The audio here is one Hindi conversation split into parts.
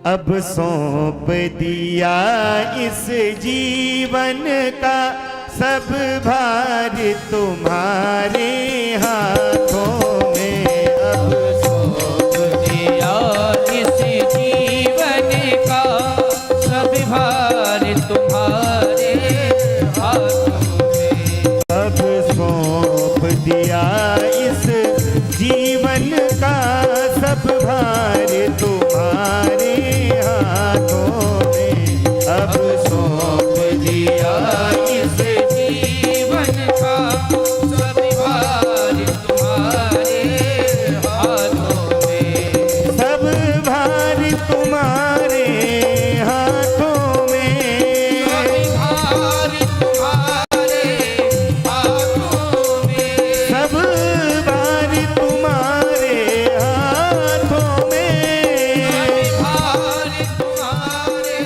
अब सौंप दिया इस जीवन का सब भार तुम्हारे हाथों में। अब सौंप दिया इस जीवन का सब भार तुम्हारे हाथों में। अब सौंप दिया इस जीवन का सब भार तुम्हारे हाथों में। अब सौंप दिया इस जीवन का सब भार तुम्हारे हाथों में। सब भार तुम्हारे हाथों में। सब भार तुम्हारे हाथों में। सब भार तुम्हारे हाथों में। भार तुम्हारे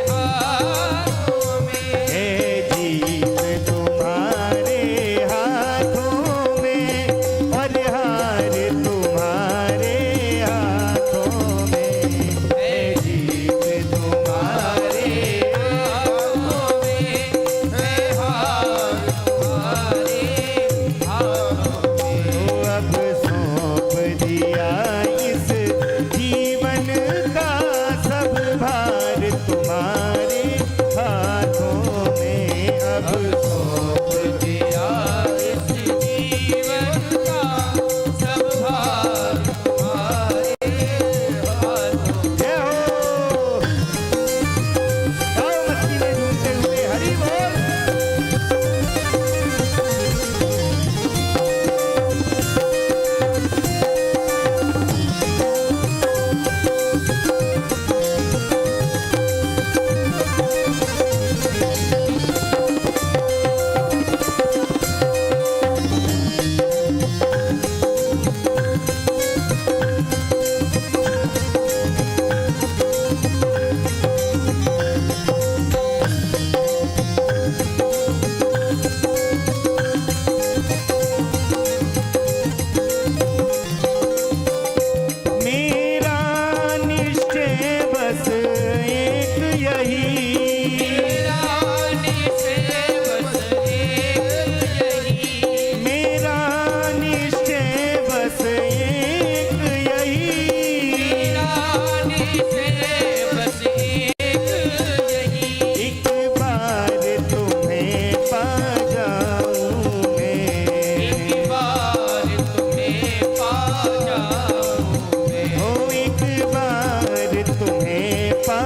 हाथों में। है जीत तुम्हारे हाथों में और हार तुम्हारे हाथों में। है जीत तुम्हारे हाथों में। है हार तुम्हारे हाथों में। अब सौंप दिया इस जीवन का सब भार तुम्हारे हाथों में। अब सौंप दिया इस जीवन का सब भार तुम्हारे हाथों में। जय हो। गाओ मस्ती में झूमते हुए हरि बोल। मेरा निश्चय बस एक यही। मेरा निश्चय बस एक यही। मेरा निश्चय बस एक यही। मेरा निश्चय बस एक यही। एक बार तुम्हें पा जाऊं मैं। एक बार तुम्हें पा जाऊं मैं। हो एक बार तुम्हें पा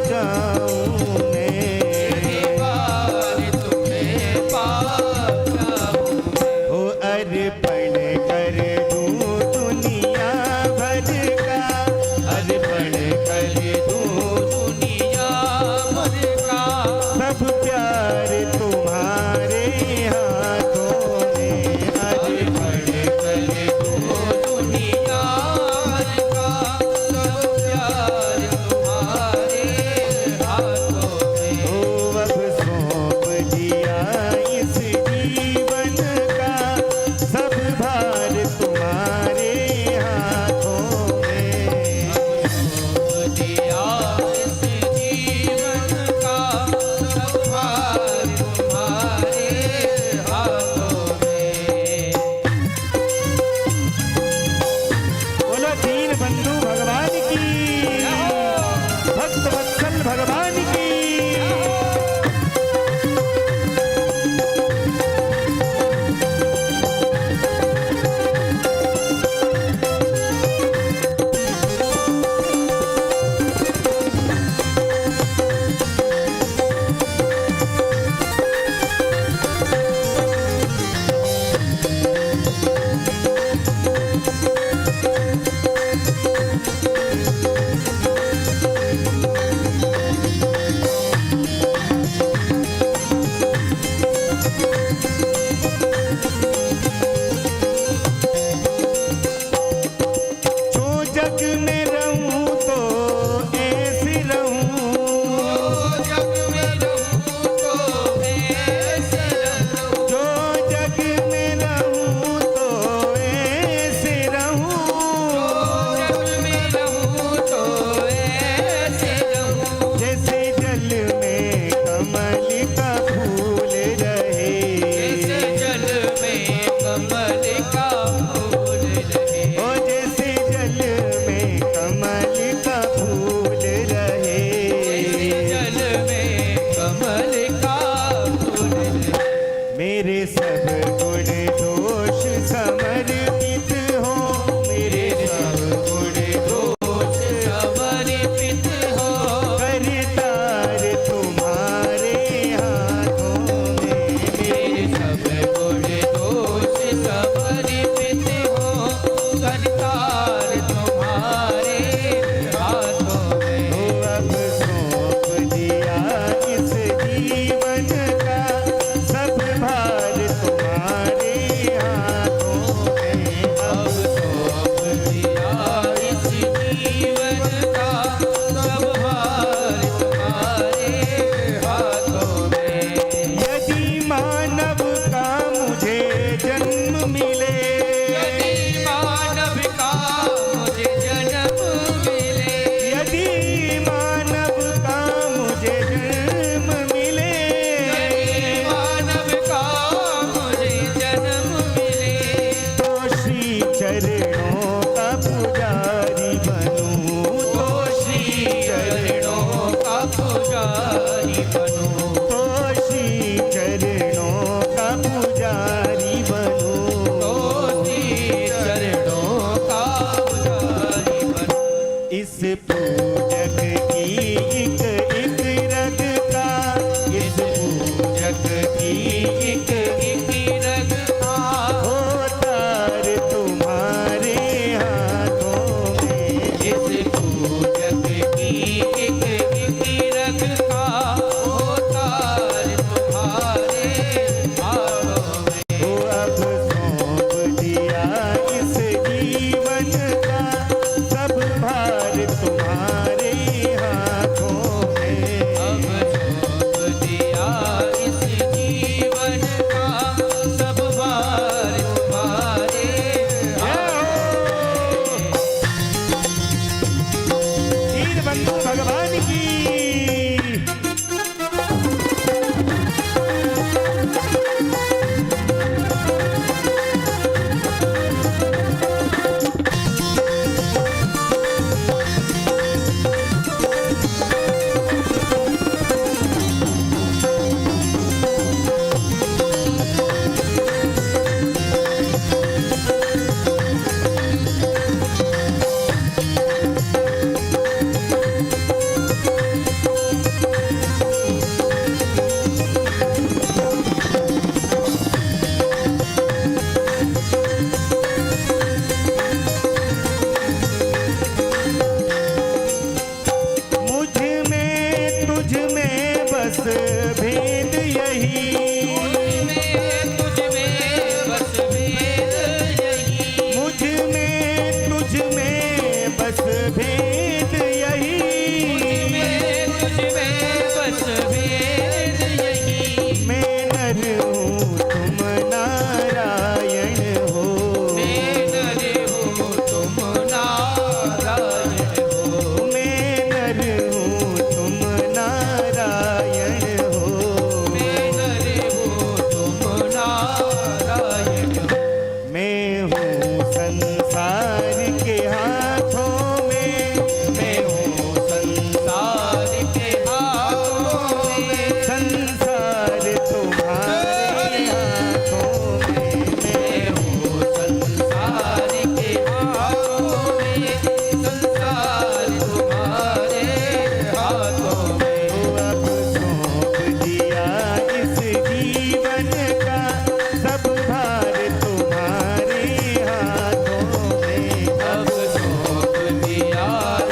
जाऊं मैं। एक बार तुम्हें पा जाऊं मैं। हो अर्पण कर दूं दुनिया भर का। अर्पण कर पूजक की एक एक रग का, इस पूजक की एक एक रग का अवतार तुम्हारे हाथों में। इस पूजक की एक एक रग का अवतार तुम्हारे हाथों में। वो अब सौंप दिया इस जीवन का सब भार तुम्हारे हाथों में। अब सौंप दिया इस जीवन का सब भार तुम्हारे दीन बंधु भगवान की। मुझ में तुझ में बस भेद यही, में तुझ में बस भेद यही। मुझ में तुझ में बस भेद यही। में तुझ में बस भेद यही। मैं नर हूँ तुम नारायण हो, मैं नर हूँ तुम नारायण हो। मैं नर हूँ तुम नारायण हो। मैं नर हूँ तुम नारायण हो। मैं हूँ संसार के हाथों में, मैं हूँ संसार के हाथों में। संसार तुम्हारे हाथों में। मैं हूँ संसार के हाथों में। संसार तुम्हारे हाथों में। तो अब सौंप दिया इस जीवन का सब भार तुम्हारे हाथों में। अब सौंप दिया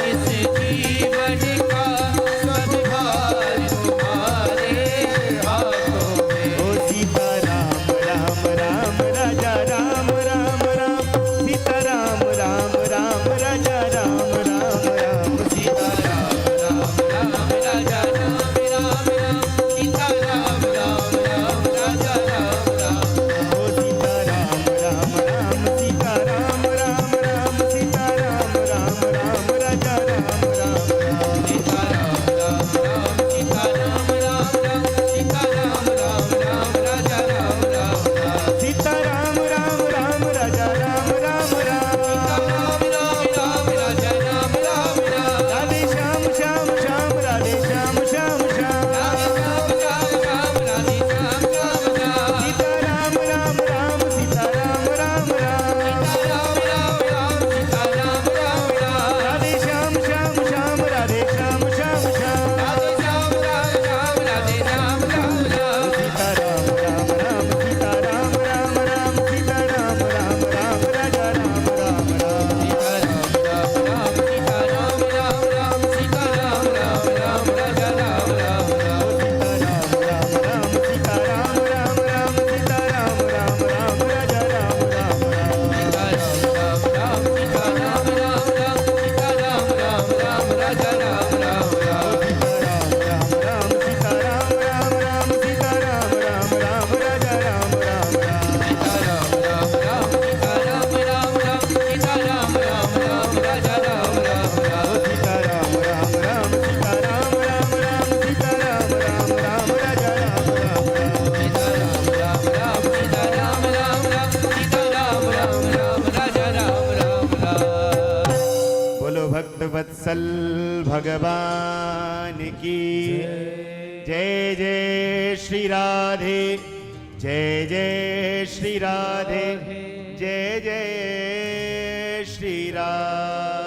इस जीवन का सब भार तुम्हारे हाथों में। ओ सीता राम राम राम राजा राम राम राम, सीता राम राम राम राजा राम राम राम, सीता राम राम राम राजा राम राम राम। सीता राम राम राम राजा राम राम। ओ सीता राम राम राम, सीता राम राम राम, सीता राम राम राम राजा राम राम राम। सीता राम राम राम सीता राम राम राम। सीता राम राम राम राजा राम राम राम। सीता राम राम राम राजा राम राम राम। राम राम राम राजा राम राम राम। राधे श्याम श्याम श्याम, राधे श्याम श्याम श्याम। राम राम राम राधे श्याम राम राम। सीता राम राम राम, सीता राम राम राम। राम राम राम सीता राम राम राम। राधे श्याम श्याम श्याम, राधे श्याम श्याम श्याम। राधे श्याम राम राम राधे श्याम राम राम। सीता राम राम राम, सीता राम राम राम, सीता राम राम राम राजा राम राम राम। सीता राम राम राम सीता राम राम राम। सीता राम राम राम राजा राम राम राम। सीता राम राम राम, सीता राम राम राम, सीता राम राम राम राजा राम राम राम। सीता राम राम राम सीता राम राम राम। सीता राम राम राम राजा राम राम राम। सीता राम राम राम, सीता राम राम राम, सीता राम राम राम राजा राम राम राम। सीता राम राम राम सीता राम राम राम। सीता राम राम राम राजा राम राम राम। सीता राम राम राम, सीता राम राम राम, सीता राम राम राम राजा राम राम राम। सीता राम राम राम सीता राम राम राम। सीता राम राम राम राजा राम राम राम। बोलो भक्त वत्सल भगवान की जय। जय श्री राधे, जय जय श्री राधे, जय जय श्री राधे।